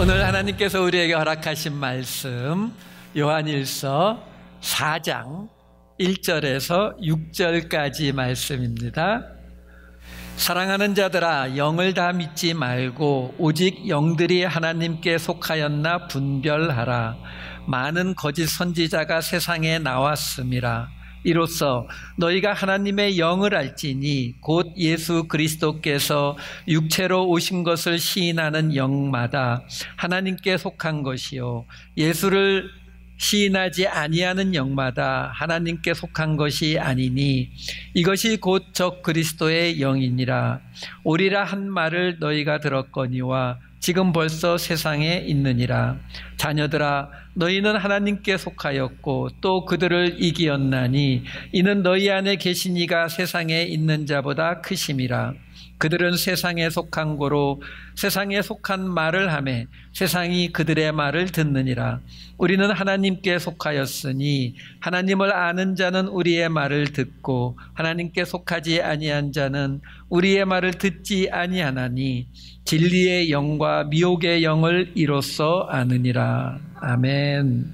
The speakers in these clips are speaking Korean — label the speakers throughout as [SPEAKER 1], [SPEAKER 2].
[SPEAKER 1] 오늘 하나님께서 우리에게 허락하신 말씀 요한일서 4장 1절에서 6절까지 말씀입니다. 사랑하는 자들아, 영을 다 믿지 말고 오직 영들이 하나님께 속하였나 분별하라. 많은 거짓 선지자가 세상에 나왔음이라. 이로써 너희가 하나님의 영을 알지니 곧 예수 그리스도께서 육체로 오신 것을 시인하는 영마다 하나님께 속한 것이요, 예수를 시인하지 아니하는 영마다 하나님께 속한 것이 아니니 이것이 곧 적 그리스도의 영이니라. 오리라 한 말을 너희가 들었거니와 지금 벌써 세상에 있느니라. 자녀들아, 너희는 하나님께 속하였고 또 그들을 이기었나니 이는 너희 안에 계신 이가 세상에 있는 자보다 크심이라. 그들은 세상에 속한 고로 세상에 속한 말을 하매 세상이 그들의 말을 듣느니라. 우리는 하나님께 속하였으니 하나님을 아는 자는 우리의 말을 듣고 하나님께 속하지 아니한 자는 우리의 말을 듣지 아니하나니 진리의 영과 미혹의 영을 이로써 아느니라. 아멘.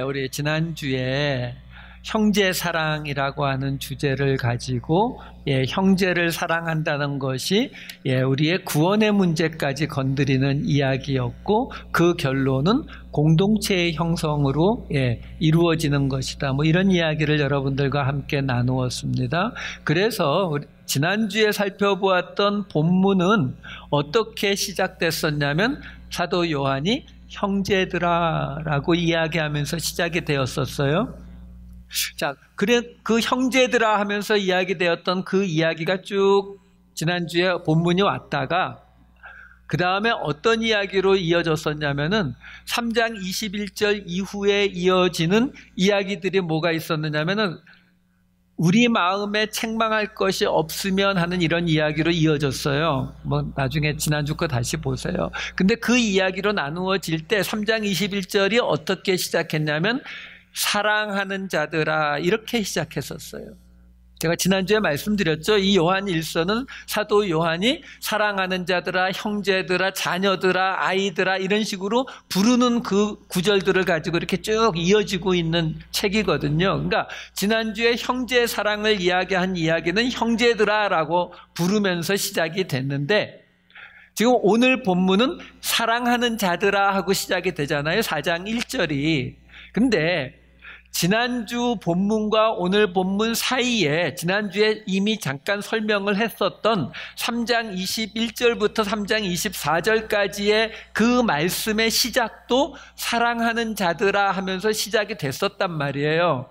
[SPEAKER 1] 우리 지난주에 형제 사랑이라고 하는 주제를 가지고 형제를 사랑한다는 것이 우리의 구원의 문제까지 건드리는 이야기였고, 그 결론은 공동체의 형성으로 이루어지는 것이다. 이런 이야기를 여러분들과 함께 나누었습니다. 그래서 지난주에 살펴보았던 본문은 어떻게 시작됐었냐면 사도 요한이 형제들아 라고 이야기하면서 시작이 되었었어요. 자, 그 형제들아 하면서 이야기되었던 그 이야기가 쭉 지난주에 본문이 왔다가 그 다음에 어떤 이야기로 이어졌었냐면은 3장 21절 이후에 이어지는 이야기들이 뭐가 있었느냐면은 우리 마음에 책망할 것이 없으면 하는 이런 이야기로 이어졌어요. 나중에 지난주 거 다시 보세요. 근데 그 이야기로 나누어질 때 3장 21절이 어떻게 시작했냐면 사랑하는 자들아 이렇게 시작했었어요. 제가 지난주에 말씀드렸죠. 이 요한 일서는 사도 요한이 사랑하는 자들아, 형제들아, 자녀들아, 아이들아 이런 식으로 부르는 그 구절들을 가지고 이렇게 쭉 이어지고 있는 책이거든요. 그러니까 지난주에 형제 사랑을 이야기한 이야기는 형제들아 라고 부르면서 시작이 됐는데, 지금 오늘 본문은 사랑하는 자들아 하고 시작이 되잖아요. 4장 1절이. 근데 지난주 본문과 오늘 본문 사이에 지난주에 이미 잠깐 설명을 했었던 3장 21절부터 3장 24절까지의 그 말씀의 시작도 사랑하는 자들아 하면서 시작이 됐었단 말이에요.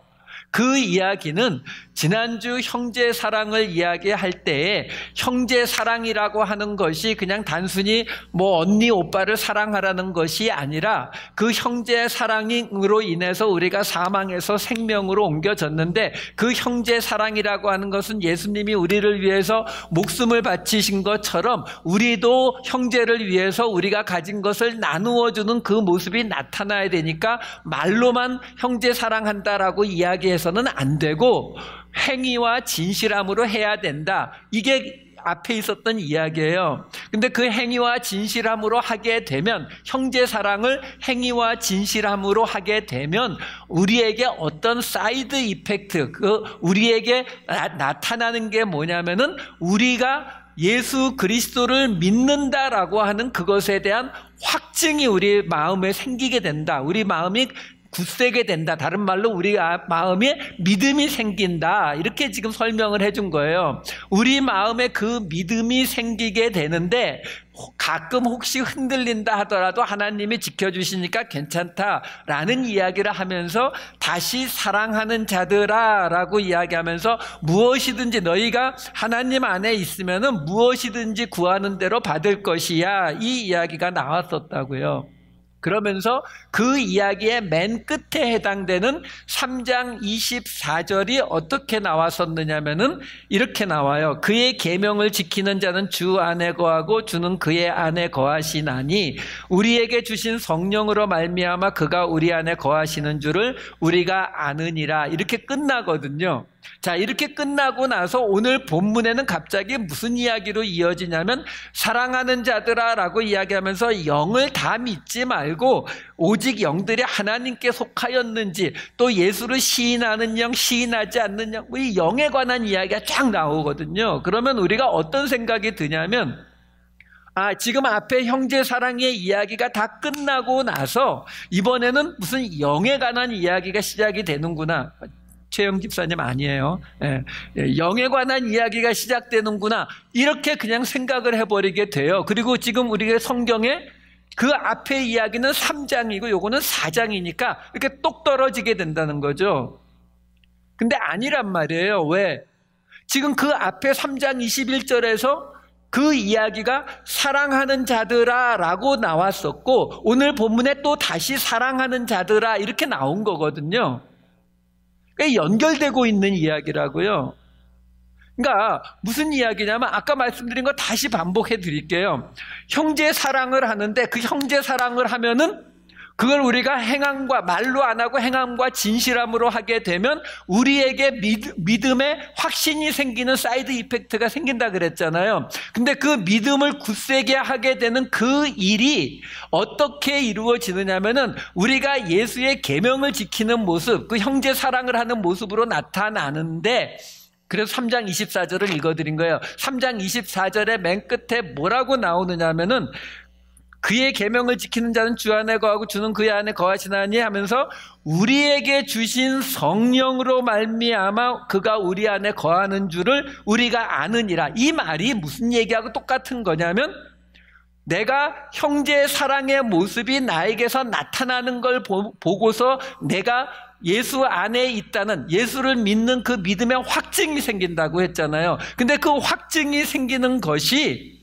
[SPEAKER 1] 그 이야기는 지난주 형제 사랑을 이야기할 때에 형제 사랑이라고 하는 것이 그냥 단순히 언니 오빠를 사랑하라는 것이 아니라 그 형제 사랑으로 인해서 우리가 사망에서 생명으로 옮겨졌는데, 그 형제 사랑이라고 하는 것은 예수님이 우리를 위해서 목숨을 바치신 것처럼 우리도 형제를 위해서 우리가 가진 것을 나누어주는 그 모습이 나타나야 되니까 말로만 형제 사랑한다라고 이야기해서는 안 되고 행위와 진실함으로 해야 된다. 이게 앞에 있었던 이야기예요. 근데 그 행위와 진실함으로 하게 되면, 형제 사랑을 행위와 진실함으로 하게 되면 우리에게 어떤 사이드 이펙트, 우리에게 나타나는 게 뭐냐면은 우리가 예수 그리스도를 믿는다라고 하는 그것에 대한 확증이 우리 마음에 생기게 된다. 우리 마음이 굳세게 된다. 다른 말로 우리 마음에 믿음이 생긴다. 이렇게 지금 설명을 해준 거예요. 우리 마음에 그 믿음이 생기게 되는데 가끔 혹시 흔들린다 하더라도 하나님이 지켜주시니까 괜찮다라는 이야기를 하면서 다시 사랑하는 자들아 라고 이야기하면서 무엇이든지 너희가 하나님 안에 있으면은 무엇이든지 구하는 대로 받을 것이야, 이 이야기가 나왔었다고요. 그러면서 그 이야기의 맨 끝에 해당되는 3장 24절이 어떻게 나왔었느냐면은 이렇게 나와요. 그의 계명을 지키는 자는 주 안에 거하고 주는 그의 안에 거하시나니 우리에게 주신 성령으로 말미암아 그가 우리 안에 거하시는 줄을 우리가 아느니라. 이렇게 끝나거든요. 자, 이렇게 끝나고 나서 오늘 본문에는 갑자기 무슨 이야기로 이어지냐면 사랑하는 자들아 라고 이야기하면서 영을 다 믿지 말고 오직 영들이 하나님께 속하였는지 또 예수를 시인하는 영, 시인하지 않는 영, 이 영에 관한 이야기가 쫙 나오거든요. 그러면 우리가 어떤 생각이 드냐면 지금 앞에 형제 사랑의 이야기가 다 끝나고 나서 이번에는 무슨 영에 관한 이야기가 시작이 되는구나. 최영 집사님 아니에요. 영에 관한 이야기가 시작되는구나. 이렇게 그냥 생각을 해버리게 돼요. 그리고 지금 우리의 성경에 그 앞에 이야기는 3장이고 요거는 4장이니까 이렇게 똑 떨어지게 된다는 거죠. 근데 아니란 말이에요. 왜? 지금 그 앞에 3장 21절에서 그 이야기가 사랑하는 자들아 라고 나왔었고 오늘 본문에 또 다시 사랑하는 자들아 이렇게 나온 거거든요. 연결되고 있는 이야기라고요. 그러니까 무슨 이야기냐면 아까 말씀드린 거 다시 반복해 드릴게요. 형제 사랑을 하는데 그 형제 사랑을 하면은 그걸 우리가 행함과 말로 안 하고 행함과 진실함으로 하게 되면 우리에게 믿음의 확신이 생기는 사이드 이펙트가 생긴다 그랬잖아요. 근데 그 믿음을 굳세게 하게 되는 그 일이 어떻게 이루어지느냐면은 우리가 예수의 계명을 지키는 모습, 그 형제 사랑을 하는 모습으로 나타나는데 그래서 3장 24절을 읽어드린 거예요. 3장 24절의 맨 끝에 뭐라고 나오느냐면은 그의 계명을 지키는 자는 주 안에 거하고 주는 그의 안에 거하시나니 하면서 우리에게 주신 성령으로 말미암아 그가 우리 안에 거하는 줄을 우리가 아느니라. 이 말이 무슨 얘기하고 똑같은 거냐면 내가 형제의 사랑의 모습이 나에게서 나타나는 걸 보고서 내가 예수 안에 있다는 예수를 믿는 그 믿음의 확증이 생긴다고 했잖아요. 근데 그 확증이 생기는 것이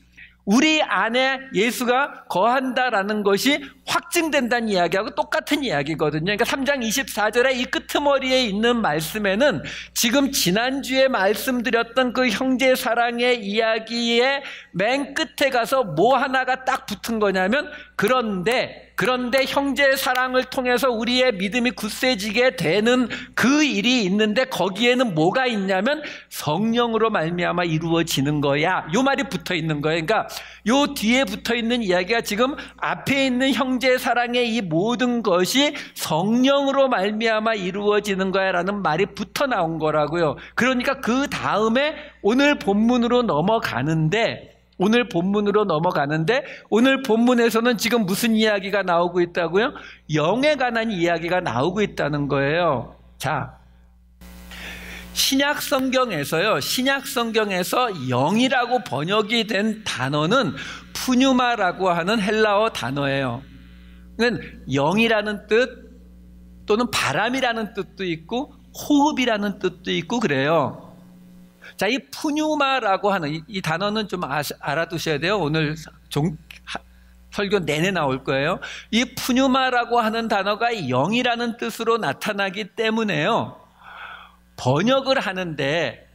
[SPEAKER 1] 우리 안에 예수가 거한다라는 것이 확증된다는 이야기하고 똑같은 이야기거든요. 그러니까 3장 24절의 이 끄트머리에 있는 말씀에는 지금 지난주에 말씀드렸던 그 형제 사랑의 이야기의 맨 끝에 가서 뭐 하나가 딱 붙은 거냐면 그런데 형제 사랑을 통해서 우리의 믿음이 굳세지게 되는 그 일이 있는데 거기에는 뭐가 있냐면 성령으로 말미암아 이루어지는 거야. 요 말이 붙어 있는 거예요. 그러니까 요 뒤에 붙어 있는 이야기가 지금 앞에 있는 형제 사랑의 이 모든 것이 성령으로 말미암아 이루어지는 거야라는 말이 붙어 나온 거라고요. 그러니까 그 다음에 오늘 본문으로 넘어가는데 오늘 본문에서는 지금 무슨 이야기가 나오고 있다고요? 영에 관한 이야기가 나오고 있다는 거예요. 자, 신약 성경에서 영이라고 번역이 된 단어는 푸뉴마라고 하는 헬라어 단어예요. 그러니까 영이라는 뜻 또는 바람이라는 뜻도 있고 호흡이라는 뜻도 있고 그래요. 자, 이 푸뉴마라고 하는 이 단어는 좀 알아두셔야 돼요. 오늘 설교 내내 나올 거예요. 이 푸뉴마라고 하는 단어가 영이라는 뜻으로 나타나기 때문에요. 번역을 하는데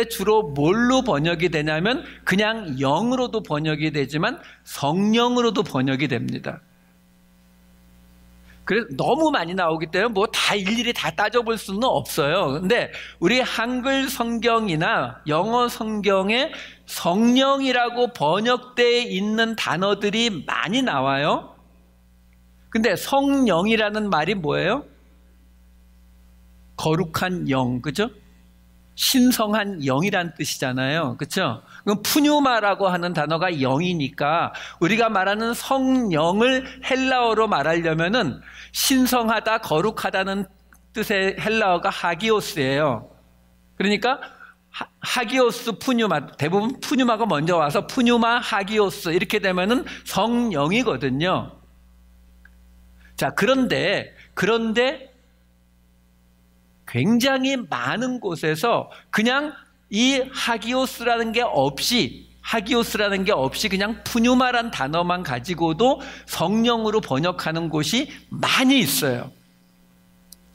[SPEAKER 1] 주로 뭘로 번역이 되냐면 그냥 영으로도 번역이 되지만 성령으로도 번역이 됩니다. 그래서 너무 많이 나오기 때문에 뭐 다 일일이 다 따져볼 수는 없어요. 근데 우리 한글 성경이나 영어 성경에 성령이라고 번역되어 있는 단어들이 많이 나와요. 근데 성령이라는 말이 뭐예요? 거룩한 영, 그죠? 신성한 영이란 뜻이잖아요. 그렇죠? 그럼 푸뉴마라고 하는 단어가 영이니까 우리가 말하는 성령을 헬라어로 말하려면은 신성하다, 거룩하다는 뜻의 헬라어가 하기오스예요. 그러니까 하기오스, 푸뉴마, 대부분 푸뉴마가 먼저 와서 푸뉴마, 하기오스 이렇게 되면은 성령이거든요. 자, 그런데 굉장히 많은 곳에서 그냥 이 하기오스라는 게 없이 그냥 푸뉴마란 단어만 가지고도 성령으로 번역하는 곳이 많이 있어요.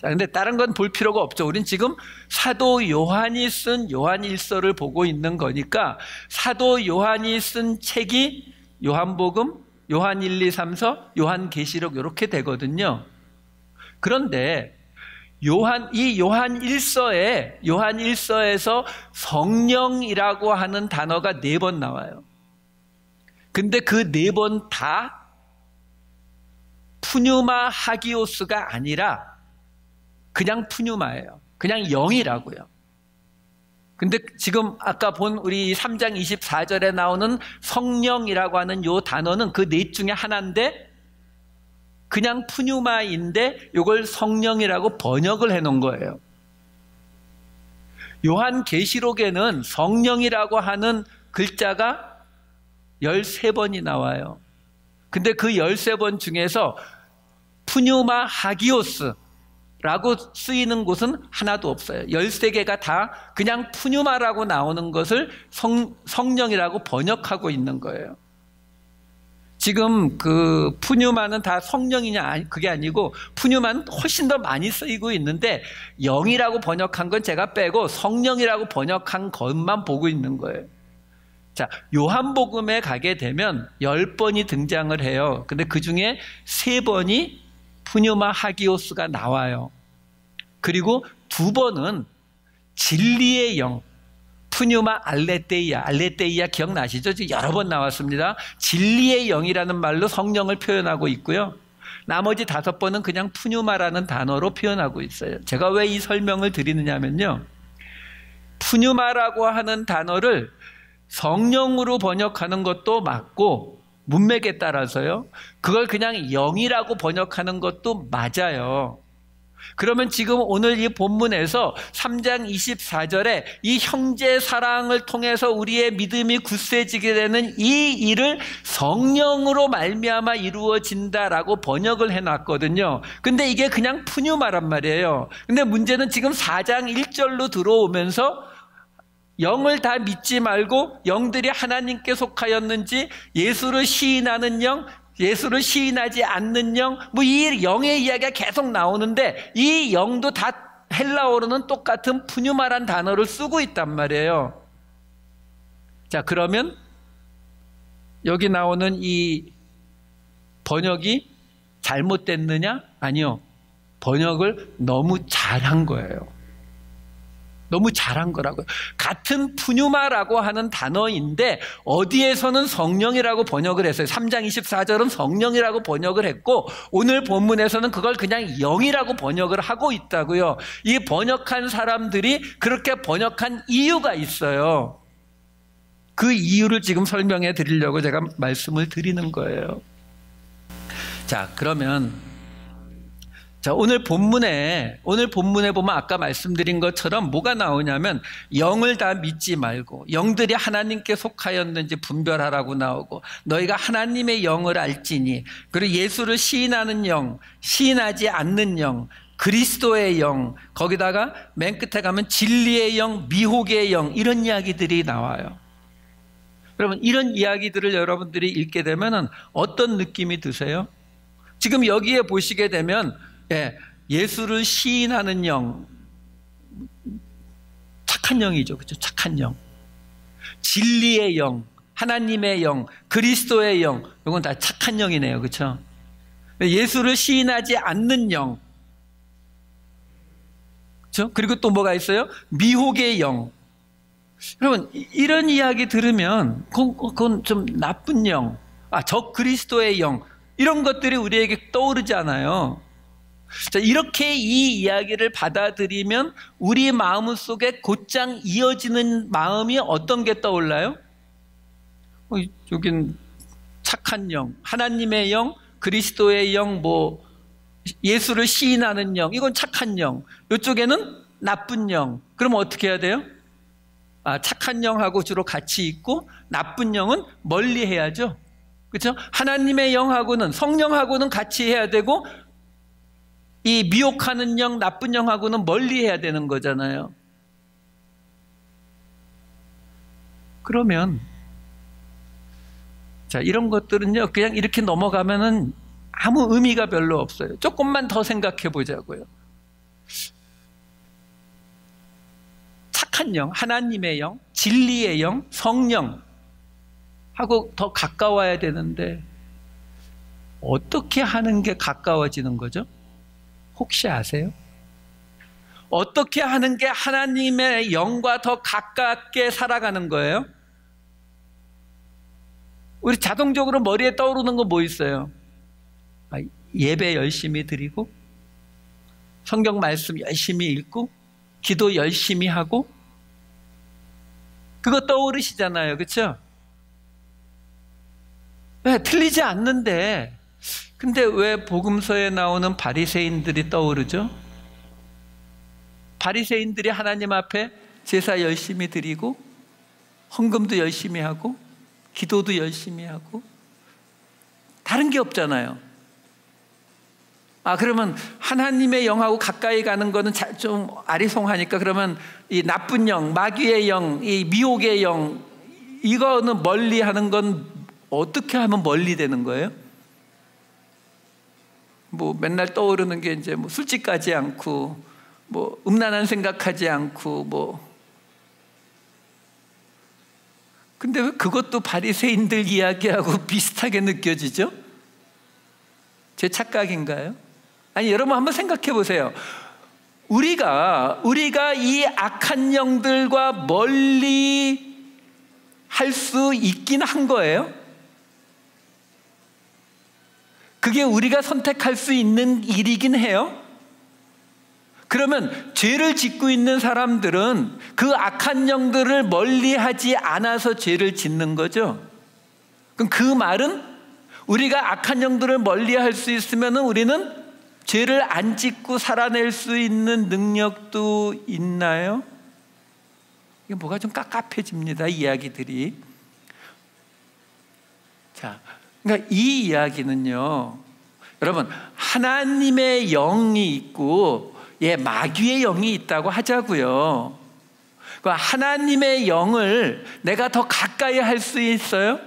[SPEAKER 1] 자, 근데 다른 건 볼 필요가 없죠. 우린 지금 사도 요한이 쓴 요한일서를 보고 있는 거니까 사도 요한이 쓴 책이 요한복음, 요한 1, 2, 3서, 요한계시록 이렇게 되거든요. 그런데 요한 1서에서 성령이라고 하는 단어가 4번 나와요. 근데 그 4번 다 푸뉴마 하기오스가 아니라 그냥 푸뉴마예요. 그냥 영이라고요. 근데 지금 아까 본 우리 3장 24절에 나오는 성령이라고 하는 요 단어는 그 넷 중에 하나인데 그냥 푸뉴마인데 이걸 성령이라고 번역을 해놓은 거예요. 요한계시록에는 성령이라고 하는 글자가 13번이 나와요. 근데 그 13번 중에서 푸뉴마 하기오스라고 쓰이는 곳은 하나도 없어요. 13개가 다 그냥 푸뉴마라고 나오는 것을 성령이라고 번역하고 있는 거예요. 지금 그 푸뉴마는 다 성령이냐? 그게 아니고 푸뉴마는 훨씬 더 많이 쓰이고 있는데 영이라고 번역한 건 제가 빼고 성령이라고 번역한 것만 보고 있는 거예요. 자, 요한복음에 가게 되면 10번이 등장을 해요. 근데 그 중에 3번이 푸뉴마 하기오스가 나와요. 그리고 2번은 진리의 영, 푸뉴마 알레테이아 기억나시죠? 지금 여러 번 나왔습니다. 진리의 영이라는 말로 성령을 표현하고 있고요. 나머지 5번은 그냥 푸뉴마라는 단어로 표현하고 있어요. 제가 왜 이 설명을 드리느냐면요. 푸뉴마라고 하는 단어를 성령으로 번역하는 것도 맞고 문맥에 따라서요. 그걸 그냥 영이라고 번역하는 것도 맞아요. 그러면 지금 오늘 이 본문에서 3장 24절에 이 형제 사랑을 통해서 우리의 믿음이 굳세지게 되는 이 일을 성령으로 말미암아 이루어진다라고 번역을 해놨거든요. 근데 이게 그냥 푸뉴마란 말이에요. 근데 문제는 지금 4장 1절로 들어오면서 영을 다 믿지 말고 영들이 하나님께 속하였는지 예수를 시인하는 영, 예수를 시인하지 않는 영, 뭐 이 영의 이야기가 계속 나오는데 이 영도 다 헬라어로는 똑같은 푸뉴마란 단어를 쓰고 있단 말이에요. 자, 그러면 여기 나오는 이 번역이 잘못됐느냐? 아니요. 번역을 너무 잘한 거예요. 너무 잘한 거라고요. 같은 푸뉴마라고 하는 단어인데 어디에서는 성령이라고 번역을 했어요. 3장 24절은 성령이라고 번역을 했고 오늘 본문에서는 그걸 그냥 영이라고 번역을 하고 있다고요. 이 번역한 사람들이 그렇게 번역한 이유가 있어요. 그 이유를 지금 설명해 드리려고 제가 말씀을 드리는 거예요. 자, 그러면 오늘 본문에 보면 아까 말씀드린 것처럼 뭐가 나오냐면 영을 다 믿지 말고 영들이 하나님께 속하였는지 분별하라고 나오고 너희가 하나님의 영을 알지니 그리고 예수를 시인하는 영, 시인하지 않는 영, 그리스도의 영, 거기다가 맨 끝에 가면 진리의 영, 미혹의 영 이런 이야기들이 나와요. 여러분 이런 이야기들을 여러분들이 읽게 되면 어떤 느낌이 드세요? 지금 여기에 보시게 되면 예수를 시인하는 영, 착한 영이죠. 그렇죠? 착한 영. 진리의 영, 하나님의 영, 그리스도의 영, 이건 다 착한 영이네요. 그렇죠? 예수를 시인하지 않는 영. 그렇죠? 그리고 또 뭐가 있어요? 미혹의 영. 여러분 이런 이야기 들으면 그건 좀 나쁜 영, 적 그리스도의 영 이런 것들이 우리에게 떠오르잖아요. 자, 이렇게 이 이야기를 받아들이면 우리 마음 속에 곧장 이어지는 마음이 어떤 게 떠올라요? 여긴 착한 영, 하나님의 영, 그리스도의 영, 뭐 예수를 시인하는 영, 이건 착한 영. 이쪽에는 나쁜 영. 그럼 어떻게 해야 돼요? 착한 영하고 주로 같이 있고 나쁜 영은 멀리 해야죠. 그렇죠? 하나님의 영하고는 성령하고는 같이 해야 되고 이 미혹하는 영, 나쁜 영하고는 멀리 해야 되는 거잖아요. 그러면 자, 이런 것들은요 그냥 이렇게 넘어가면은 아무 의미가 별로 없어요. 조금만 더 생각해 보자고요. 착한 영, 하나님의 영, 진리의 영, 성령 하고 더 가까워야 되는데 어떻게 하는 게 가까워지는 거죠? 혹시 아세요? 어떻게 하는 게 하나님의 영과 더 가깝게 살아가는 거예요? 우리 자동적으로 머리에 떠오르는 거 뭐 있어요? 예배 열심히 드리고, 성경 말씀 열심히 읽고, 기도 열심히 하고, 그거 떠오르시잖아요. 그렇죠? 네, 틀리지 않는데, 근데 왜 복음서에 나오는 바리새인들이 떠오르죠? 바리새인들이 하나님 앞에 제사 열심히 드리고, 헌금도 열심히 하고, 기도도 열심히 하고, 다른 게 없잖아요. 그러면 하나님의 영하고 가까이 가는 거는 좀 아리송하니까, 그러면 이 나쁜 영, 마귀의 영, 이 미혹의 영, 이거는 멀리 하는 건 어떻게 하면 멀리 되는 거예요? 뭐 맨날 떠오르는 게 이제 뭐 술집 가지 않고, 뭐 음란한 생각하지 않고, 근데 왜 그것도 바리새인들 이야기하고 비슷하게 느껴지죠? 제 착각인가요? 아니, 여러분 한번 생각해 보세요. 우리가 이 악한 영들과 멀리 할 수 있긴 한 거예요? 그게 우리가 선택할 수 있는 일이긴 해요? 그러면 죄를 짓고 있는 사람들은 그 악한 영들을 멀리 하지 않아서 죄를 짓는 거죠? 그럼 그 말은 우리가 악한 영들을 멀리 할 수 있으면 우리는 죄를 안 짓고 살아낼 수 있는 능력도 있나요? 이게 뭐가 좀 깝깝해집니다, 이야기들이. 자, 그러니까 이 이야기는요, 여러분, 하나님의 영이 있고, 마귀의 영이 있다고 하자고요. 하나님의 영을 내가 더 가까이 할 수 있어요?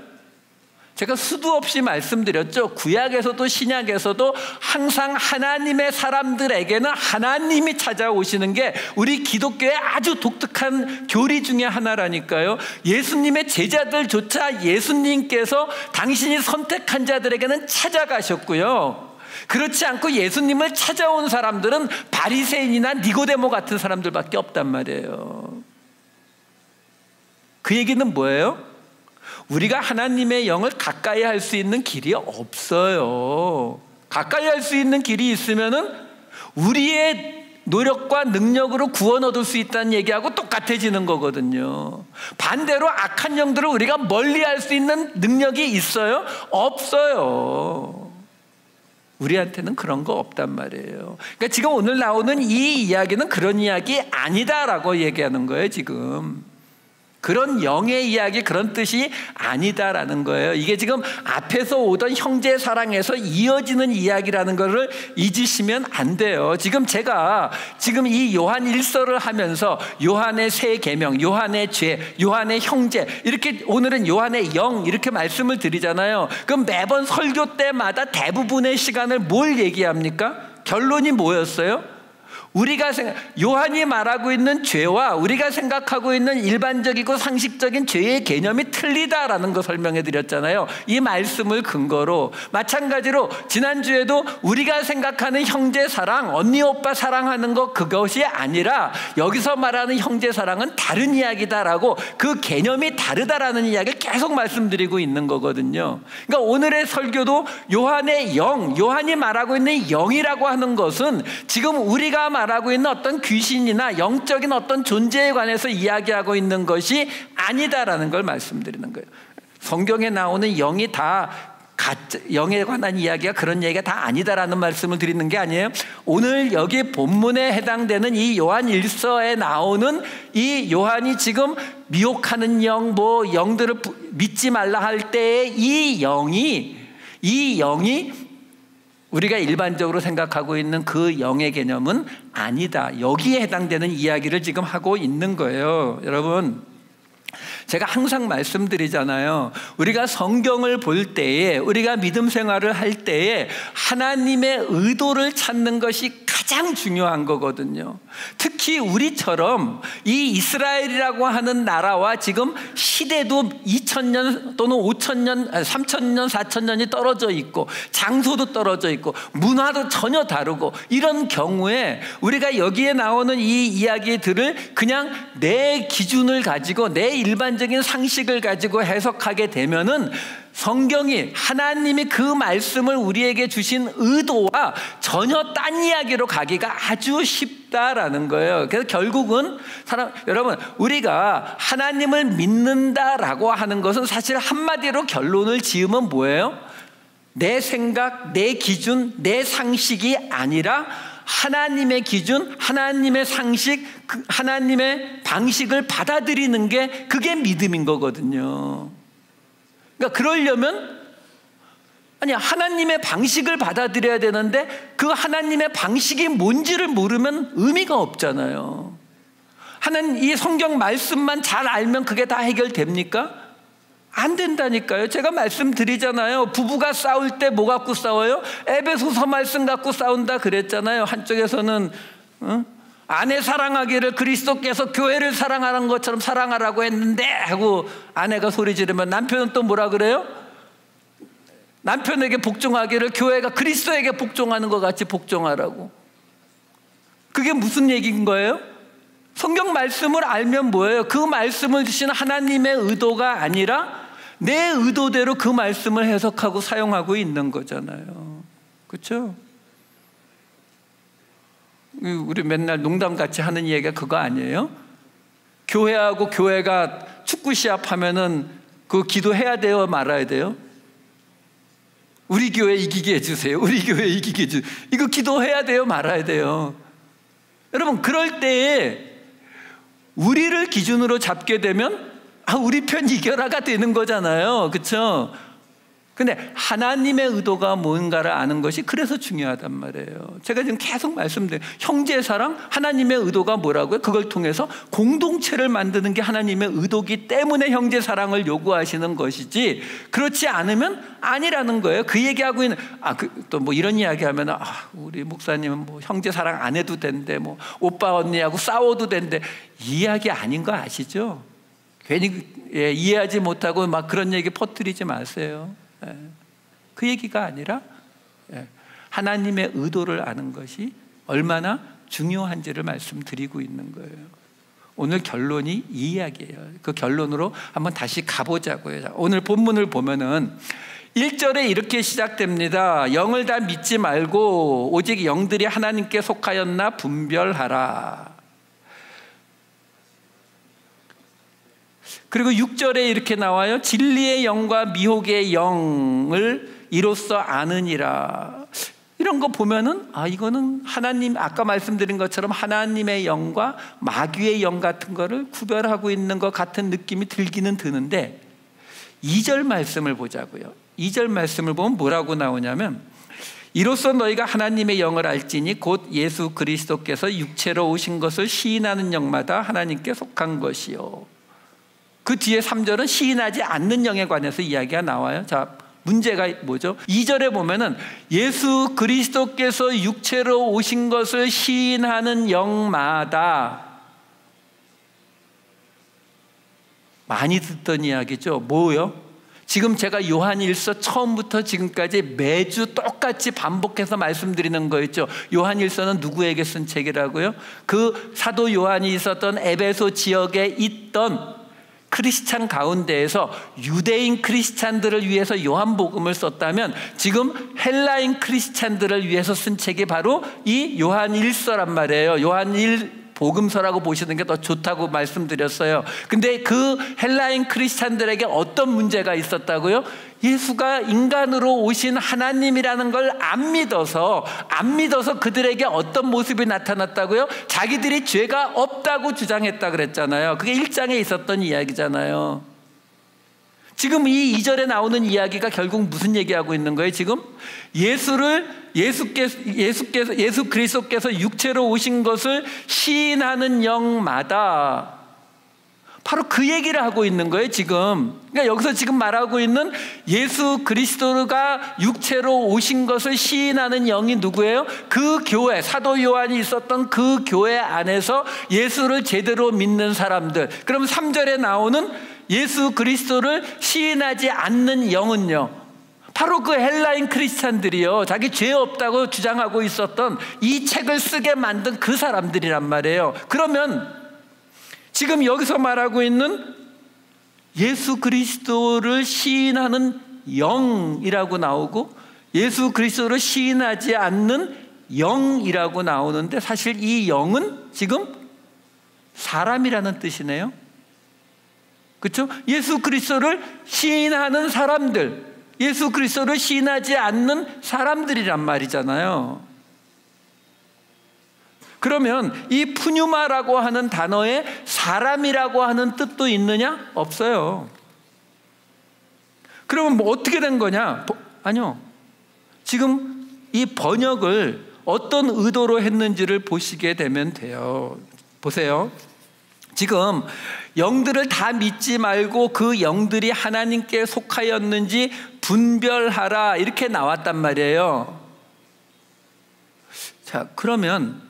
[SPEAKER 1] 제가 수도 없이 말씀드렸죠. 구약에서도 신약에서도 항상 하나님의 사람들에게는 하나님이 찾아오시는 게 우리 기독교의 아주 독특한 교리 중에 하나라니까요. 예수님의 제자들조차 예수님께서 당신이 선택한 자들에게는 찾아가셨고요. 그렇지 않고 예수님을 찾아온 사람들은 바리새인이나 니고데모 같은 사람들밖에 없단 말이에요. 그 얘기는 뭐예요? 우리가 하나님의 영을 가까이 할 수 있는 길이 없어요. 가까이 할 수 있는 길이 있으면은 우리의 노력과 능력으로 구원 얻을 수 있다는 얘기하고 똑같아지는 거거든요. 반대로 악한 영들을 우리가 멀리 할 수 있는 능력이 있어요? 없어요. 우리한테는 그런 거 없단 말이에요. 그러니까 지금 오늘 나오는 이 이야기는 그런 이야기 아니다라고 얘기하는 거예요, 지금. 그런 영의 이야기, 그런 뜻이 아니다라는 거예요. 이게 지금 앞에서 오던 형제 사랑에서 이어지는 이야기라는 것을 잊으시면 안 돼요. 제가 이 요한 1서를 하면서 요한의 세 계명, 요한의 죄, 요한의 형제, 이렇게 오늘은 요한의 영 이렇게 말씀을 드리잖아요. 그럼 매번 설교 때마다 대부분의 시간을 뭘 얘기합니까? 결론이 뭐였어요? 요한이 말하고 있는 죄와 우리가 생각하고 있는 일반적이고 상식적인 죄의 개념이 틀리다라는 거 설명해 드렸잖아요. 이 말씀을 근거로 마찬가지로 지난주에도 우리가 생각하는 형제 사랑, 언니 오빠 사랑하는 것 그것이 아니라 여기서 말하는 형제 사랑은 다른 이야기다라고 그 개념이 다르다라는 이야기를 계속 말씀드리고 있는 거거든요. 그러니까 오늘의 설교도 요한의 영, 요한이 말하고 있는 영이라고 하는 것은 지금 우리가 말하고 있는 어떤 귀신이나 영적인 어떤 존재에 관해서 이야기하고 있는 것이 아니다라는 걸 말씀드리는 거예요. 성경에 나오는 영이 다 영에 관한 이야기가 그런 얘기가 다 아니다라는 말씀을 드리는 게 아니에요. 오늘 여기 본문에 해당되는 이 요한 1서에 나오는 이 요한이 지금 미혹하는 영, 영들을 믿지 말라 할 때의 이 영이 우리가 일반적으로 생각하고 있는 그 영의 개념은 아니다. 여기에 해당되는 이야기를 지금 하고 있는 거예요. 여러분, 제가 항상 말씀드리잖아요. 우리가 성경을 볼 때에, 우리가 믿음 생활을 할 때에 하나님의 의도를 찾는 것이 가장 중요한 거거든요. 특히 우리처럼 이 이스라엘이라고 하는 나라와 지금 시대도 2000년 또는 5000년, 3000년, 4000년이 떨어져 있고 장소도 떨어져 있고 문화도 전혀 다르고, 이런 경우에 우리가 여기에 나오는 이 이야기들을 그냥 내 기준을 가지고, 내 일반적인 상식을 가지고 해석하게 되면은 성경이, 하나님이 그 말씀을 우리에게 주신 의도와 전혀 딴 이야기로 가기가 아주 쉽다라는 거예요. 그래서 결국은 여러분, 우리가 하나님을 믿는다라고 하는 것은 사실 한마디로 결론을 지으면 뭐예요? 내 생각, 내 기준, 내 상식이 아니라 하나님의 기준, 하나님의 상식, 하나님의 방식을 받아들이는 게, 그게 믿음인 거거든요. 그러니까 그러려면, 아니, 하나님의 방식을 받아들여야 되는데 그 하나님의 방식이 뭔지를 모르면 의미가 없잖아요. 이 성경 말씀만 잘 알면 그게 다 해결됩니까? 안 된다니까요. 제가 말씀드리잖아요. 부부가 싸울 때 뭐 갖고 싸워요? 에베소서 말씀 갖고 싸운다 그랬잖아요. 한쪽에서는 아내 사랑하기를 그리스도께서 교회를 사랑하는 것처럼 사랑하라고 했는데 하고 아내가 소리 지르면 남편은 또 뭐라 그래요? 남편에게 복종하기를 교회가 그리스도에게 복종하는 것 같이 복종하라고. 그게 무슨 얘기인 거예요? 성경 말씀을 알면 뭐예요? 그 말씀을 주신 하나님의 의도가 아니라 내 의도대로 그 말씀을 해석하고 사용하고 있는 거잖아요. 그렇죠? 우리 맨날 농담같이 하는 얘기가 그거 아니에요? 교회하고 교회가 축구 시합하면은 그 기도해야 돼요, 말아야 돼요? 우리 교회 이기게 해주세요. 우리 교회 이기게 해주세요. 이거 기도해야 돼요, 말아야 돼요? 여러분, 그럴 때에 우리를 기준으로 잡게 되면 우리 편 이겨라가 되는 거잖아요. 그렇죠? 근데 하나님의 의도가 뭔가를 아는 것이 그래서 중요하단 말이에요. 제가 지금 계속 말씀드려요. 형제 사랑, 하나님의 의도가 뭐라고요? 그걸 통해서 공동체를 만드는 게 하나님의 의도기 때문에 형제 사랑을 요구하시는 것이지, 그렇지 않으면 아니라는 거예요. 그 얘기하고 있는, 또 뭐 이런 이야기 하면, 우리 목사님은 뭐 형제 사랑 안 해도 된대, 뭐 오빠 언니하고 싸워도 된대. 이 이야기 아닌 거 아시죠? 괜히 이해하지 못하고 막 그런 얘기 퍼뜨리지 마세요. 그 얘기가 아니라 하나님의 의도를 아는 것이 얼마나 중요한지를 말씀드리고 있는 거예요. 오늘 결론이 이 이야기예요. 그 결론으로 한번 다시 가보자고요. 오늘 본문을 보면은 1절에 이렇게 시작됩니다. 영을 다 믿지 말고 오직 영들이 하나님께 속하였나 분별하라. 그리고 6절에 이렇게 나와요. 진리의 영과 미혹의 영을 이로써 아느니라. 이런 거 보면은 이거는 하나님, 아까 말씀드린 것처럼 하나님의 영과 마귀의 영 같은 거를 구별하고 있는 것 같은 느낌이 들기는 드는데, 2절 말씀을 보자고요. 2절 말씀을 보면 뭐라고 나오냐면, 이로써 너희가 하나님의 영을 알지니 곧 예수 그리스도께서 육체로 오신 것을 시인하는 영마다 하나님께 속한 것이요. 그 뒤에 3절은 시인하지 않는 영에 관해서 이야기가 나와요. 자, 문제가 뭐죠? 2절에 보면은 예수 그리스도께서 육체로 오신 것을 시인하는 영마다, 많이 듣던 이야기죠. 뭐요? 지금 제가 요한일서 처음부터 지금까지 매주 똑같이 반복해서 말씀드리는 거였죠. 요한일서는 누구에게 쓴 책이라고요? 그 사도 요한이 있었던 에베소 지역에 있던 크리스찬 가운데에서 유대인 크리스찬들을 위해서 요한복음을 썼다면, 지금 헬라인 크리스찬들을 위해서 쓴 책이 바로 이 요한일서란 말이에요. 요한일 복음서라고 보시는 게 더 좋다고 말씀드렸어요. 근데 그 헬라인 크리스찬들에게 어떤 문제가 있었다고요? 예수가 인간으로 오신 하나님이라는 걸 안 믿어서 그들에게 어떤 모습이 나타났다고요? 자기들이 죄가 없다고 주장했다 그랬잖아요. 그게 1장에 있었던 이야기잖아요. 지금 이 2절에 나오는 이야기가 결국 무슨 얘기하고 있는 거예요? 지금 예수 그리스도께서 육체로 오신 것을 시인하는 영마다, 바로 그 얘기를 하고 있는 거예요, 지금. 그러니까 여기서 지금 말하고 있는 예수 그리스도가 육체로 오신 것을 시인하는 영이 누구예요? 그 교회, 사도 요한이 있었던 그 교회 안에서 예수를 제대로 믿는 사람들. 그럼 3절에 나오는 예수 그리스도를 시인하지 않는 영은요, 바로 그 헬라인 크리스찬들이요, 자기 죄 없다고 주장하고 있었던 이 책을 쓰게 만든 그 사람들이란 말이에요. 그러면 지금 여기서 말하고 있는 예수 그리스도를 시인하는 영이라고 나오고 예수 그리스도를 시인하지 않는 영이라고 나오는데, 사실 이 영은 지금 사람이라는 뜻이네요. 그렇죠? 예수 그리스도를 시인하는 사람들, 예수 그리스도를 시인하지 않는 사람들이란 말이잖아요. 그러면 이 푸뉴마라고 하는 단어에 사람이라고 하는 뜻도 있느냐? 없어요. 그러면 뭐 어떻게 된 거냐? 아니요. 지금 이 번역을 어떤 의도로 했는지를 보시게 되면 돼요. 보세요. 지금 영들을 다 믿지 말고 그 영들이 하나님께 속하였는지 분별하라, 이렇게 나왔단 말이에요. 자, 그러면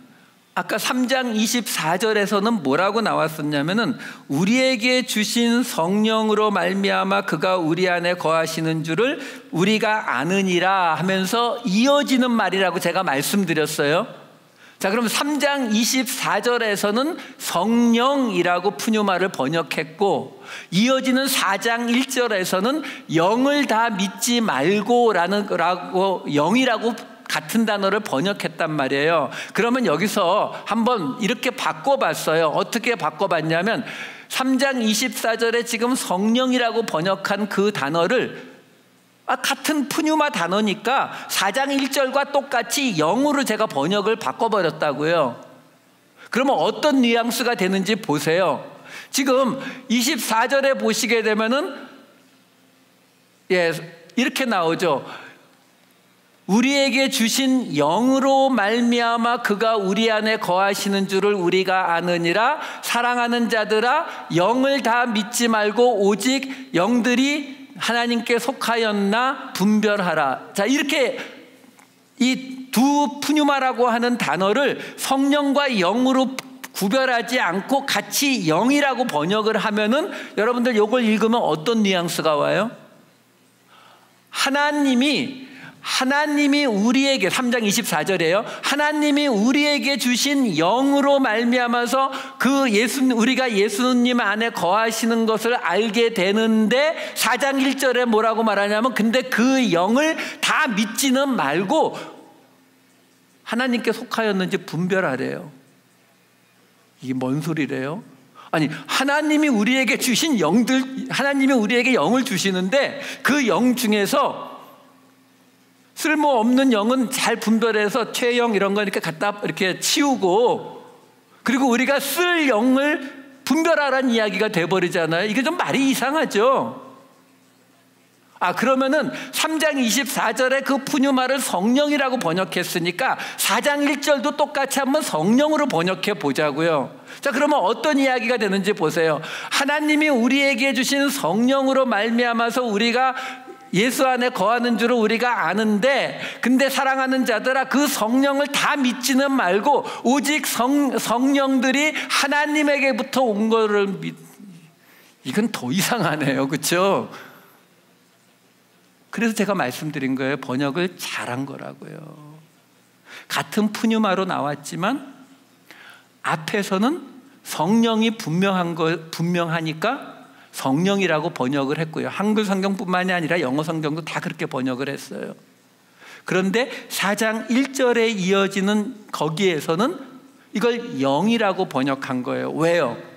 [SPEAKER 1] 아까 3장 24절에서는 뭐라고 나왔었냐면은 우리에게 주신 성령으로 말미암아 그가 우리 안에 거하시는 줄을 우리가 아느니라 하면서 이어지는 말이라고 제가 말씀드렸어요. 자, 그럼 3장 24절에서는 성령이라고 푸뉴마를 번역했고, 이어지는 4장 1절에서는 영을 다 믿지 말고 영이라고 같은 단어를 번역했단 말이에요. 그러면 여기서 한번 이렇게 바꿔봤어요. 어떻게 바꿔봤냐면 3장 24절에 지금 성령이라고 번역한 그 단어를 같은 푸뉴마 단어니까 4장 1절과 똑같이 영으로 제가 번역을 바꿔버렸다고요. 그러면 어떤 뉘앙스가 되는지 보세요. 지금 24절에 보시게 되면은 이렇게 나오죠. 우리에게 주신 영으로 말미암아 그가 우리 안에 거하시는 줄을 우리가 아느니라. 사랑하는 자들아, 영을 다 믿지 말고 오직 영들이 하나님께 속하였나 분별하라. 자, 이렇게 이 두 푸뉴마라고 하는 단어를 성령과 영으로 구별하지 않고 같이 영이라고 번역을 하면은 여러분들 이걸 읽으면 어떤 뉘앙스가 와요? 하나님이 우리에게, 3장 24절이에요. 하나님이 우리에게 주신 영으로 말미암아서 우리가 예수님 안에 거하시는 것을 알게 되는데, 4장 1절에 뭐라고 말하냐면 근데 그 영을 다 믿지는 말고 하나님께 속하였는지 분별하래요. 이게 뭔 소리래요? 아니, 하나님이 우리에게 주신 하나님이 우리에게 영을 주시는데 그 영 중에서 쓸모없는 영은 잘 분별해서 최영 이런 거 이렇게 갖다 이렇게 치우고, 그리고 우리가 쓸 영을 분별하라는 이야기가 돼버리잖아요. 이게 좀 말이 이상하죠. 그러면은 3장 24절에 그 푸뉴마를 성령이라고 번역했으니까 4장 1절도 똑같이 한번 성령으로 번역해 보자고요. 자, 그러면 어떤 이야기가 되는지 보세요. 하나님이 우리에게 주신 성령으로 말미암아서 우리가 예수 안에 거하는 줄을 우리가 아는데, 근데 사랑하는 자들아, 그 성령을 다 믿지는 말고 오직 성령들이 하나님에게부터 온 거를 이건 더 이상하네요. 그렇죠? 그래서 제가 말씀드린 거예요. 번역을 잘한 거라고요. 같은 푸뉴마로 나왔지만 앞에서는 성령이 분명하니까 성령이라고 번역을 했고요. 한글 성경뿐만이 아니라 영어 성경도 다 그렇게 번역을 했어요. 그런데 4장 1절에 이어지는 거기에서는 이걸 영이라고 번역한 거예요. 왜요?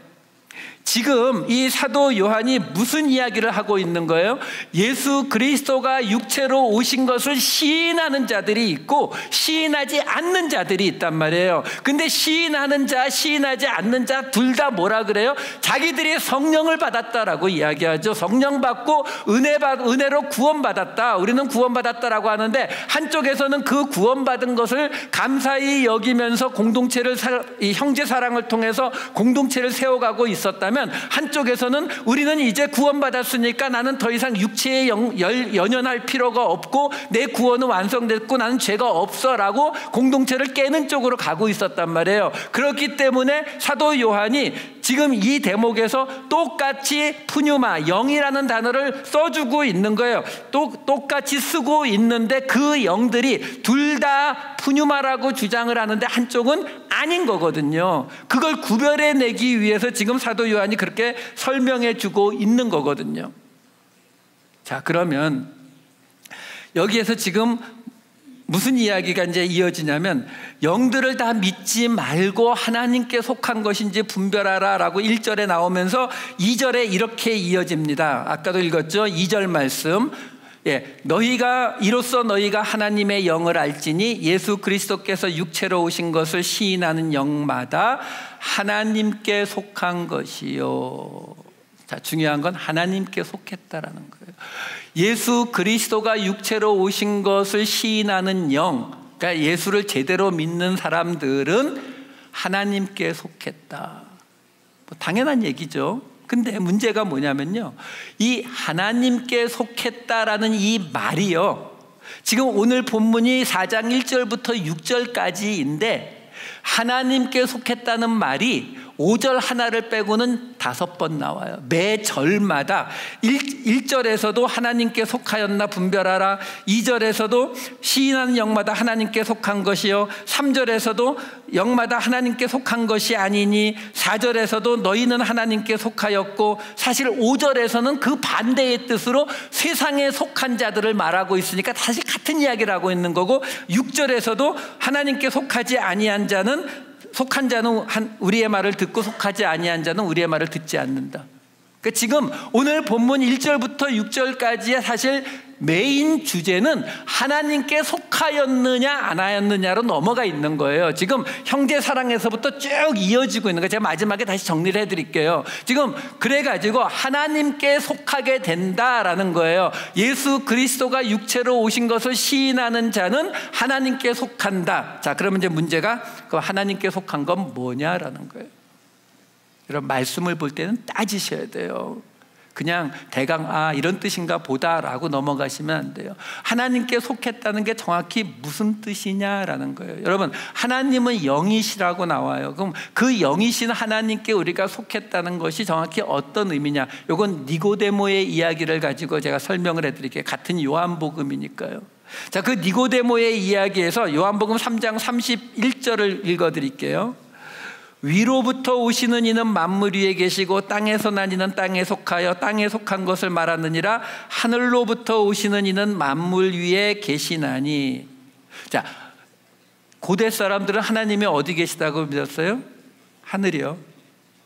[SPEAKER 1] 지금 이 사도 요한이 무슨 이야기를 하고 있는 거예요? 예수 그리스도가 육체로 오신 것을 시인하는 자들이 있고 시인하지 않는 자들이 있단 말이에요. 근데 시인하는 자, 시인하지 않는 자 둘 다 뭐라 그래요? 자기들이 성령을 받았다라고 이야기하죠. 성령 받고 은혜로 구원받았다. 우리는 구원받았다라고 하는데, 한쪽에서는 그 구원받은 것을 감사히 여기면서 공동체를, 이 형제 사랑을 통해서 공동체를 세워가고 있었다면, 그러면 한쪽에서는 우리는 이제 구원받았으니까 나는 더 이상 육체에 연연할 필요가 없고 내 구원은 완성됐고 나는 죄가 없어 라고 공동체를 깨는 쪽으로 가고 있었단 말이에요. 그렇기 때문에 사도 요한이 지금 이 대목에서 똑같이 푸뉴마, 영이라는 단어를 써주고 있는 거예요. 똑같이 쓰고 있는데 그 영들이 둘 다 푸뉴마라고 주장을 하는데 한쪽은 아닌 거거든요. 그걸 구별해내기 위해서 지금 사도 요한이 그렇게 설명해 주고 있는 거거든요. 자, 그러면 여기에서 지금 무슨 이야기가 이제 이어지냐면 영들을 다 믿지 말고 하나님께 속한 것인지 분별하라 라고 1절에 나오면서 2절에 이렇게 이어집니다. 아까도 읽었죠? 2절 말씀. 이로써 너희가 하나님의 영을 알지니 예수 그리스도께서 육체로 오신 것을 시인하는 영마다 하나님께 속한 것이요. 자, 중요한 건 하나님께 속했다라는 거예요. 예수 그리스도가 육체로 오신 것을 시인하는 영, 그러니까 예수를 제대로 믿는 사람들은 하나님께 속했다. 당연한 얘기죠. 근데 문제가 뭐냐면요, 이 하나님께 속했다라는 이 말이요, 지금 오늘 본문이 4장 1절부터 6절까지인데 하나님께 속했다는 말이 5절 하나를 빼고는 5번 나와요. 매 절마다 1절에서도 하나님께 속하였나 분별하라, 2절에서도 시인하는 영마다 하나님께 속한 것이요, 3절에서도 영마다 하나님께 속한 것이 아니니, 4절에서도 너희는 하나님께 속하였고, 사실 5절에서는 그 반대의 뜻으로 세상에 속한 자들을 말하고 있으니까 사실 같은 이야기를 하고 있는 거고, 6절에서도 하나님께 속하지 아니한 자는, 속한 자는 우리의 말을 듣고 속하지 아니한 자는 우리의 말을 듣지 않는다. 그러니까 지금 오늘 본문 1절부터 6절까지의 사실 메인 주제는 하나님께 속하였느냐 안 하였느냐로 넘어가 있는 거예요. 지금 형제 사랑에서부터 쭉 이어지고 있는 거예요. 제가 마지막에 다시 정리를 해드릴게요. 지금 그래가지고 하나님께 속하게 된다라는 거예요. 예수 그리스도가 육체로 오신 것을 시인하는 자는 하나님께 속한다. 자, 그러면 이제 문제가 그 하나님께 속한 건 뭐냐라는 거예요. 여러분, 말씀을 볼 때는 따지셔야 돼요. 그냥 대강 이런 뜻인가 보다라고 넘어가시면 안 돼요. 하나님께 속했다는 게 정확히 무슨 뜻이냐라는 거예요. 여러분, 하나님은 영이시라고 나와요. 그럼 그 영이신 하나님께 우리가 속했다는 것이 정확히 어떤 의미냐, 이건 니고데모의 이야기를 가지고 제가 설명을 해드릴게요. 같은 요한복음이니까요. 자, 그 니고데모의 이야기에서 요한복음 3장 31절을 읽어드릴게요. 위로부터 오시는 이는 만물 위에 계시고 땅에서 난 이는 땅에 속하여 땅에 속한 것을 말하느니라. 하늘로부터 오시는 이는 만물 위에 계시나니. 자, 고대 사람들은 하나님이 어디 계시다고 믿었어요? 하늘이요.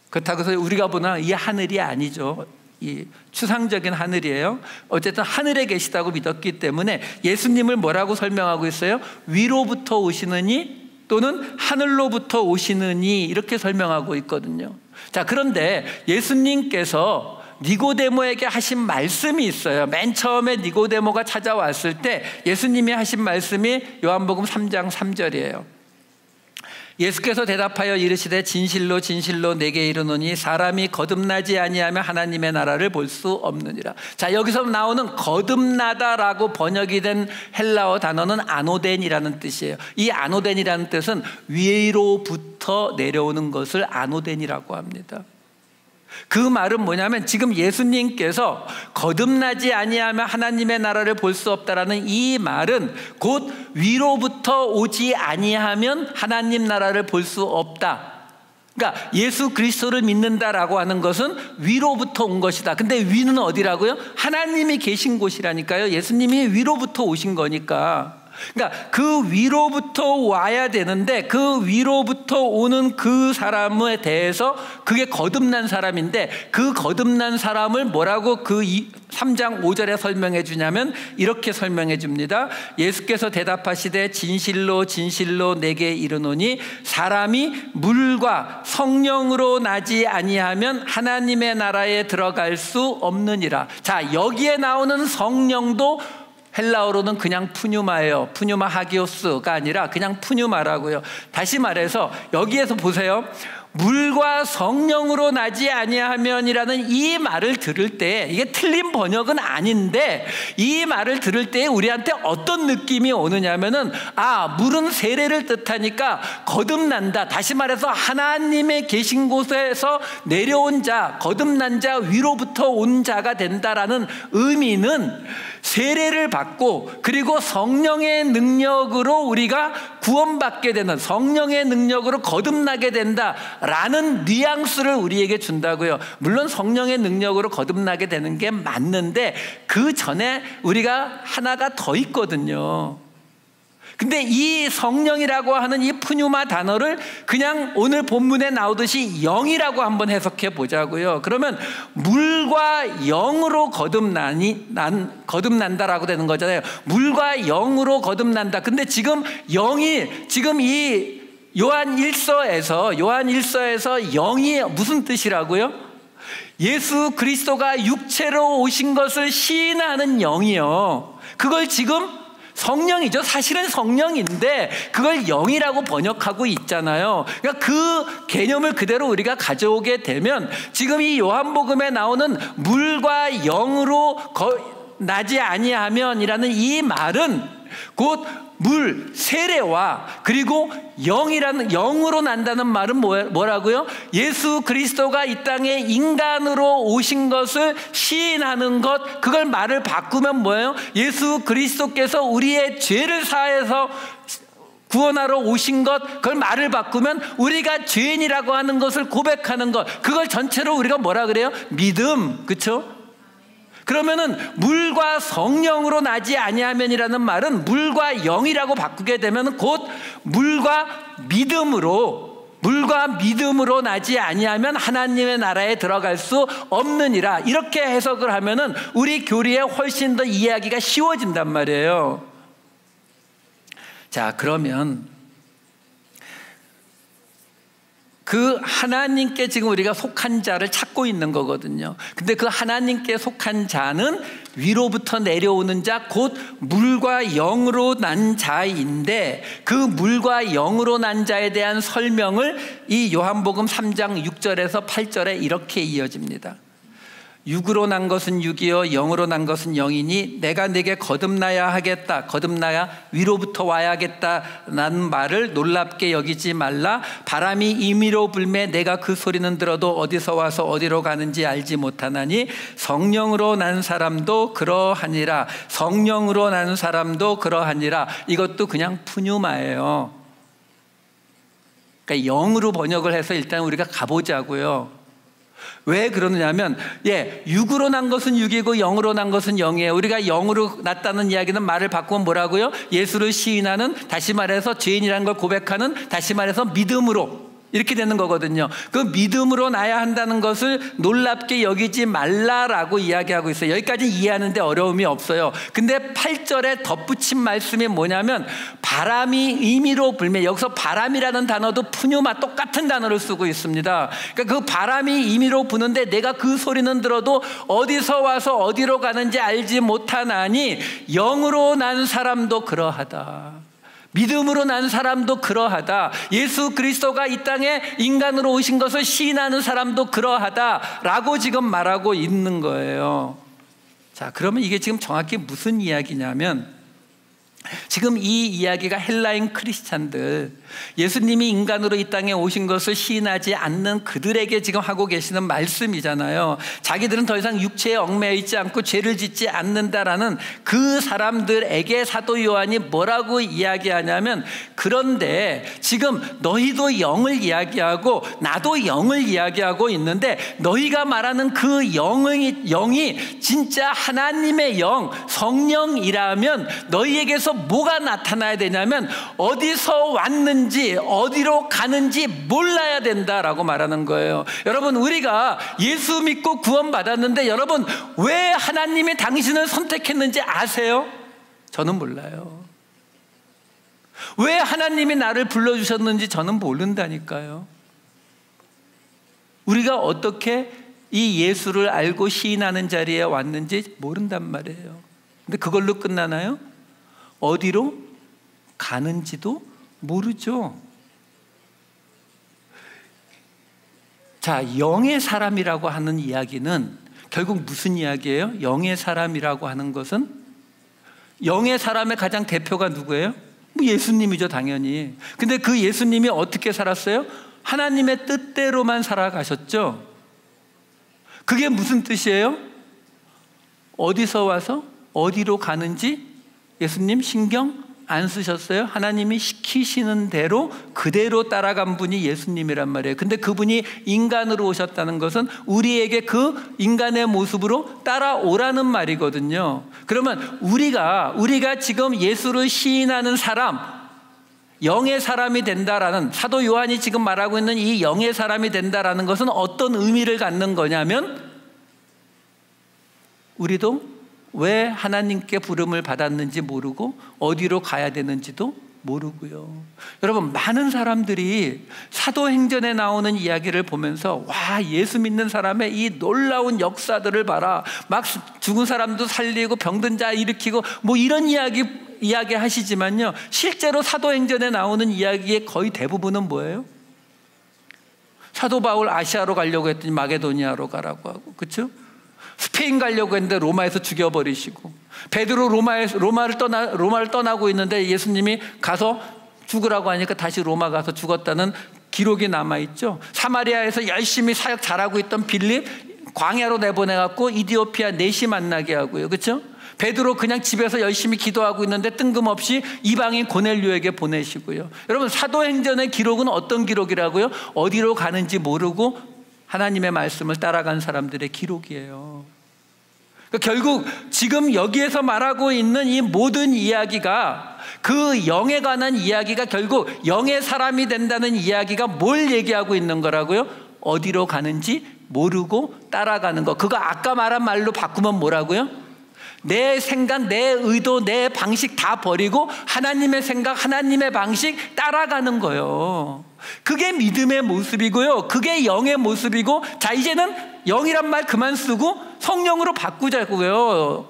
[SPEAKER 1] 그렇다고 해서 우리가 보나 이 하늘이 아니죠. 이 추상적인 하늘이에요. 어쨌든 하늘에 계시다고 믿었기 때문에 예수님을 뭐라고 설명하고 있어요? 위로부터 오시느니 또는 하늘로부터 오시느니, 이렇게 설명하고 있거든요. 자, 그런데 예수님께서 니고데모에게 하신 말씀이 있어요. 맨 처음에 니고데모가 찾아왔을 때 예수님이 하신 말씀이 요한복음 3장 3절이에요. 예수께서 대답하여 이르시되 진실로 진실로 내게 이르노니 사람이 거듭나지 아니하면 하나님의 나라를 볼 수 없느니라. 자, 여기서 나오는 거듭나다라고 번역이 된 헬라어 단어는 아노덴이라는 뜻이에요. 이 아노덴이라는 뜻은 위로부터 내려오는 것을 아노덴이라고 합니다. 그 말은 뭐냐면 지금 예수님께서 거듭나지 아니하면 하나님의 나라를 볼 수 없다라는 이 말은 곧 위로부터 오지 아니하면 하나님 나라를 볼 수 없다. 그러니까 예수 그리스도를 믿는다라고 하는 것은 위로부터 온 것이다. 근데 위는 어디라고요? 하나님이 계신 곳이라니까요. 예수님이 위로부터 오신 거니까. 그러니까 그 위로부터 와야 되는데 그 위로부터 오는 그 사람에 대해서 그게 거듭난 사람인데 그 거듭난 사람을 뭐라고 그 3장 5절에 설명해 주냐면 이렇게 설명해 줍니다. 예수께서 대답하시되 진실로 진실로 내게 이르노니 사람이 물과 성령으로 나지 아니하면 하나님의 나라에 들어갈 수 없느니라. 자, 여기에 나오는 성령도 헬라어로는 그냥 푸뉴마예요. 푸뉴마 하기오스가 아니라 그냥 푸뉴마라고요. 다시 말해서 여기에서 보세요. 물과 성령으로 나지 아니하면이라는 이 말을 들을 때, 이게 틀린 번역은 아닌데 이 말을 들을 때 우리한테 어떤 느낌이 오느냐면은, 물은 세례를 뜻하니까 거듭난다. 다시 말해서 하나님의 계신 곳에서 내려온 자, 거듭난 자, 위로부터 온 자가 된다라는 의미는 세례를 받고 그리고 성령의 능력으로 우리가 구원받게 되는, 성령의 능력으로 거듭나게 된다라는 뉘앙스를 우리에게 준다고요. 물론 성령의 능력으로 거듭나게 되는 게 맞는데 그 전에 우리가 하나가 더 있거든요. 근데 이 성령이라고 하는 이 푸뉴마 단어를 그냥 오늘 본문에 나오듯이 영이라고 한번 해석해 보자고요. 그러면 물과 영으로 거듭난다라고 되는 거잖아요. 물과 영으로 거듭난다. 근데 지금 영이, 지금 이 요한 1서에서 영이 무슨 뜻이라고요? 예수 그리스도가 육체로 오신 것을 시인하는 영이요. 그걸 지금 성령이죠. 사실은 성령인데 그걸 영이라고 번역하고 있잖아요. 그러니까 그 개념을 그대로 우리가 가져오게 되면 지금 이 요한복음에 나오는 물과 영으로 나지 아니하면이라는 이 말은 곧 물, 세례와 그리고 영으로 난다는 말은 뭐라고요? 예수 그리스도가 이 땅에 인간으로 오신 것을 시인하는 것, 그걸 말을 바꾸면 뭐예요? 예수 그리스도께서 우리의 죄를 사해서 구원하러 오신 것, 그걸 말을 바꾸면 우리가 죄인이라고 하는 것을 고백하는 것, 그걸 전체로 우리가 뭐라 그래요? 믿음, 그렇죠? 그러면은 물과 성령으로 나지 아니하면이라는 말은 물과 영이라고 바꾸게 되면 곧 물과 믿음으로 나지 아니하면 하나님의 나라에 들어갈 수 없느니라. 이렇게 해석을 하면은 우리 교리에 훨씬 더 이해하기가 쉬워진단 말이에요. 자, 그러면 그 하나님께 지금 우리가 속한 자를 찾고 있는 거거든요. 근데 그 하나님께 속한 자는 위로부터 내려오는 자, 곧 물과 영으로 난 자인데 그 물과 영으로 난 자에 대한 설명을 이 요한복음 3장 6절에서 8절에 이렇게 이어집니다. 육으로 난 것은 육이요 영으로 난 것은 영이니 내가 네게 거듭나야 하겠다, 거듭나야 위로부터 와야겠다라는 말을 놀랍게 여기지 말라. 바람이 임의로 불매 내가 그 소리는 들어도 어디서 와서 어디로 가는지 알지 못하나니 성령으로 난 사람도 그러하니라. 성령으로 난 사람도 그러하니라. 이것도 그냥 푸뉴마예요. 그러니까 영으로 번역을 해서 일단 우리가 가보자고요. 왜 그러느냐면, 육으로 난 것은 육이고 영으로 난 것은 영이에요. 우리가 영으로 났다는 이야기는 말을 바꾸면 뭐라고요? 예수를 시인하는, 다시 말해서 죄인이라는 걸 고백하는, 다시 말해서 믿음으로, 이렇게 되는 거거든요. 그 믿음으로 나야 한다는 것을 놀랍게 여기지 말라라고 이야기하고 있어요. 여기까지 이해하는데 어려움이 없어요. 근데 8절에 덧붙인 말씀이 뭐냐면 바람이 임의로 불매, 여기서 바람이라는 단어도 푸뉴마 똑같은 단어를 쓰고 있습니다. 그러니까 그 바람이 임의로 부는데 내가 그 소리는 들어도 어디서 와서 어디로 가는지 알지 못하나니 영으로 난 사람도 그러하다. 믿음으로 난 사람도 그러하다. 예수 그리스도가 이 땅에 인간으로 오신 것을 시인하는 사람도 그러하다라고 지금 말하고 있는 거예요. 자, 그러면 이게 지금 정확히 무슨 이야기냐면 지금 이 이야기가 헬라인 크리스찬들, 예수님이 인간으로 이 땅에 오신 것을 시인하지 않는 그들에게 지금 하고 계시는 말씀이잖아요. 자기들은 더 이상 육체에 얽매여 있지 않고 죄를 짓지 않는다라는 그 사람들에게 사도 요한이 뭐라고 이야기하냐면, 그런데 지금 너희도 영을 이야기하고 나도 영을 이야기하고 있는데 너희가 말하는 그 영이 진짜 하나님의 영, 성령이라면 너희에게서 뭐가 나타나야 되냐면 어디서 왔는지 어디로 가는지 몰라야 된다라고 말하는 거예요. 여러분, 우리가 예수 믿고 구원받았는데 여러분 왜 하나님이 당신을 선택했는지 아세요? 저는 몰라요. 왜 하나님이 나를 불러주셨는지 저는 모른다니까요. 우리가 어떻게 이 예수를 알고 시인하는 자리에 왔는지 모른단 말이에요. 근데 그걸로 끝나나요? 어디로 가는지도 모르죠. 자, 영의 사람이라고 하는 이야기는 결국 무슨 이야기예요? 영의 사람이라고 하는 것은, 영의 사람의 가장 대표가 누구예요? 뭐 예수님이죠, 당연히. 근데 그 예수님이 어떻게 살았어요? 하나님의 뜻대로만 살아가셨죠. 그게 무슨 뜻이에요? 어디서 와서 어디로 가는지 예수님 신경 안 쓰셨어요? 하나님이 시키시는 대로 그대로 따라간 분이 예수님이란 말이에요. 근데 그분이 인간으로 오셨다는 것은 우리에게 그 인간의 모습으로 따라오라는 말이거든요. 그러면 우리가 지금 예수를 시인하는 사람, 영의 사람이 된다라는, 사도 요한이 지금 말하고 있는 이 영의 사람이 된다라는 것은 어떤 의미를 갖는 거냐면, 우리도 왜 하나님께 부름을 받았는지 모르고 어디로 가야 되는지도 모르고요. 여러분, 많은 사람들이 사도행전에 나오는 이야기를 보면서 와, 예수 믿는 사람의 이 놀라운 역사들을 봐라, 막 죽은 사람도 살리고 병든 자 일으키고 뭐 이런 이야기 하시지만요, 실제로 사도행전에 나오는 이야기의 거의 대부분은 뭐예요? 사도 바울 아시아로 가려고 했더니 마게도니아로 가라고 하고, 그렇죠? 스페인 가려고 했는데 로마에서 죽여버리시고, 베드로 로마를 떠나고 있는데 예수님이 가서 죽으라고 하니까 다시 로마 가서 죽었다는 기록이 남아있죠. 사마리아에서 열심히 사역 잘하고 있던 빌립 광야로 내보내갖고 이디오피아 내시 만나게 하고요, 그렇죠? 베드로 그냥 집에서 열심히 기도하고 있는데 뜬금없이 이방인 고넬료에게 보내시고요. 여러분, 사도행전의 기록은 어떤 기록이라고요? 어디로 가는지 모르고 하나님의 말씀을 따라간 사람들의 기록이에요. 그러니까 결국 지금 여기에서 말하고 있는 이 모든 이야기가, 그 영에 관한 이야기가 결국 영의 사람이 된다는 이야기가 뭘 얘기하고 있는 거라고요? 어디로 가는지 모르고 따라가는 거. 그거 아까 말한 말로 바꾸면 뭐라고요? 내 생각, 내 의도, 내 방식 다 버리고 하나님의 생각, 하나님의 방식 따라가는 거예요. 그게 믿음의 모습이고요, 그게 영의 모습이고, 자, 이제는 영이란 말 그만 쓰고 성령으로 바꾸자고요.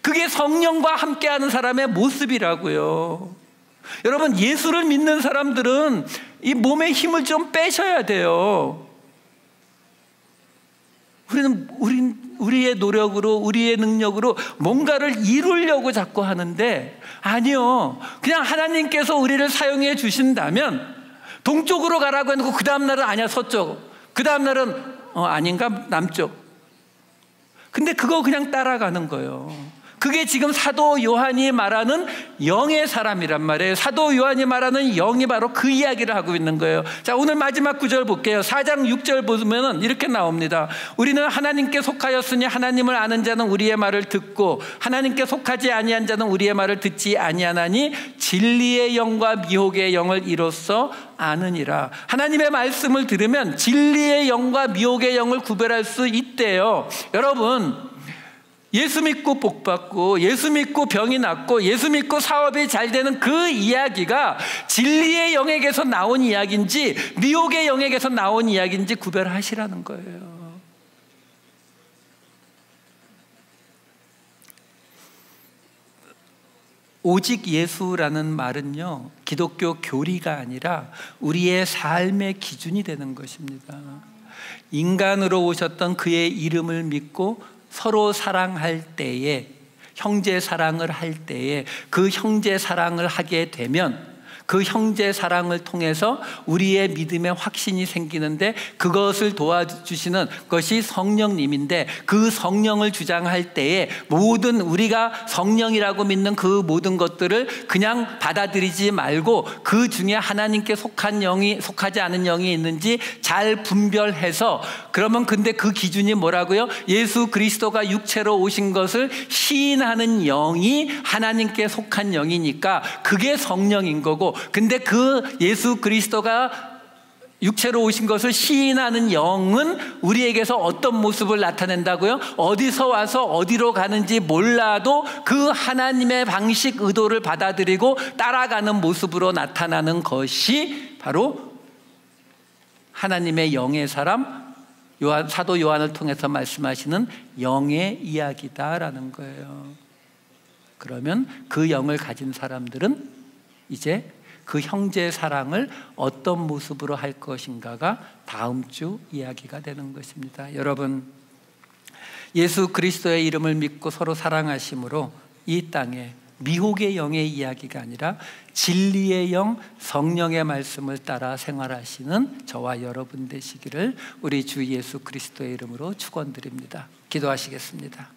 [SPEAKER 1] 그게 성령과 함께하는 사람의 모습이라고요. 여러분, 예수를 믿는 사람들은 이 몸의 힘을 좀 빼셔야 돼요. 우리의 노력으로, 우리의 능력으로 뭔가를 이루려고 자꾸 하는데, 아니요, 그냥 하나님께서 우리를 사용해 주신다면 동쪽으로 가라고 해놓고 그 다음날은 아니야 서쪽, 그 다음날은 아닌가 남쪽. 근데 그거 그냥 따라가는 거예요. 그게 지금 사도 요한이 말하는 영의 사람이란 말이에요. 사도 요한이 말하는 영이 바로 그 이야기를 하고 있는 거예요. 자, 오늘 마지막 구절 볼게요. 4장 6절 보면은 이렇게 나옵니다. 우리는 하나님께 속하였으니 하나님을 아는 자는 우리의 말을 듣고 하나님께 속하지 아니한 자는 우리의 말을 듣지 아니하나니 진리의 영과 미혹의 영을 이로써 아느니라. 하나님의 말씀을 들으면 진리의 영과 미혹의 영을 구별할 수 있대요. 여러분, 예수 믿고 복 받고, 예수 믿고 병이 낫고, 예수 믿고 사업이 잘 되는 그 이야기가 진리의 영에게서 나온 이야기인지 미혹의 영에게서 나온 이야기인지 구별하시라는 거예요. 오직 예수라는 말은요, 기독교 교리가 아니라 우리의 삶의 기준이 되는 것입니다. 인간으로 오셨던 그의 이름을 믿고 서로 사랑할 때에, 형제 사랑을 할 때에, 그 형제 사랑을 하게 되면 그 형제 사랑을 통해서 우리의 믿음의 확신이 생기는데, 그것을 도와주시는 것이 성령님인데, 그 성령을 주장할 때에 모든 우리가 성령이라고 믿는 그 모든 것들을 그냥 받아들이지 말고 그 중에 하나님께 속한 영이, 속하지 않은 영이 있는지 잘 분별해서, 그러면 근데 그 기준이 뭐라고요? 예수 그리스도가 육체로 오신 것을 시인하는 영이 하나님께 속한 영이니까 그게 성령인 거고, 근데 그 예수 그리스도가 육체로 오신 것을 시인하는 영은 우리에게서 어떤 모습을 나타낸다고요? 어디서 와서 어디로 가는지 몰라도 그 하나님의 방식, 의도를 받아들이고 따라가는 모습으로 나타나는 것이 바로 하나님의 영의 사람, 사도 요한을 통해서 말씀하시는 영의 이야기다라는 거예요. 그러면 그 영을 가진 사람들은 이제 그 형제 사랑을 어떤 모습으로 할 것인가가 다음 주 이야기가 되는 것입니다. 여러분, 예수 그리스도의 이름을 믿고 서로 사랑하심으로 이 땅에 미혹의 영의 이야기가 아니라 진리의 영, 성령의 말씀을 따라 생활하시는 저와 여러분 되시기를 우리 주 예수 그리스도의 이름으로 축원드립니다. 기도하시겠습니다.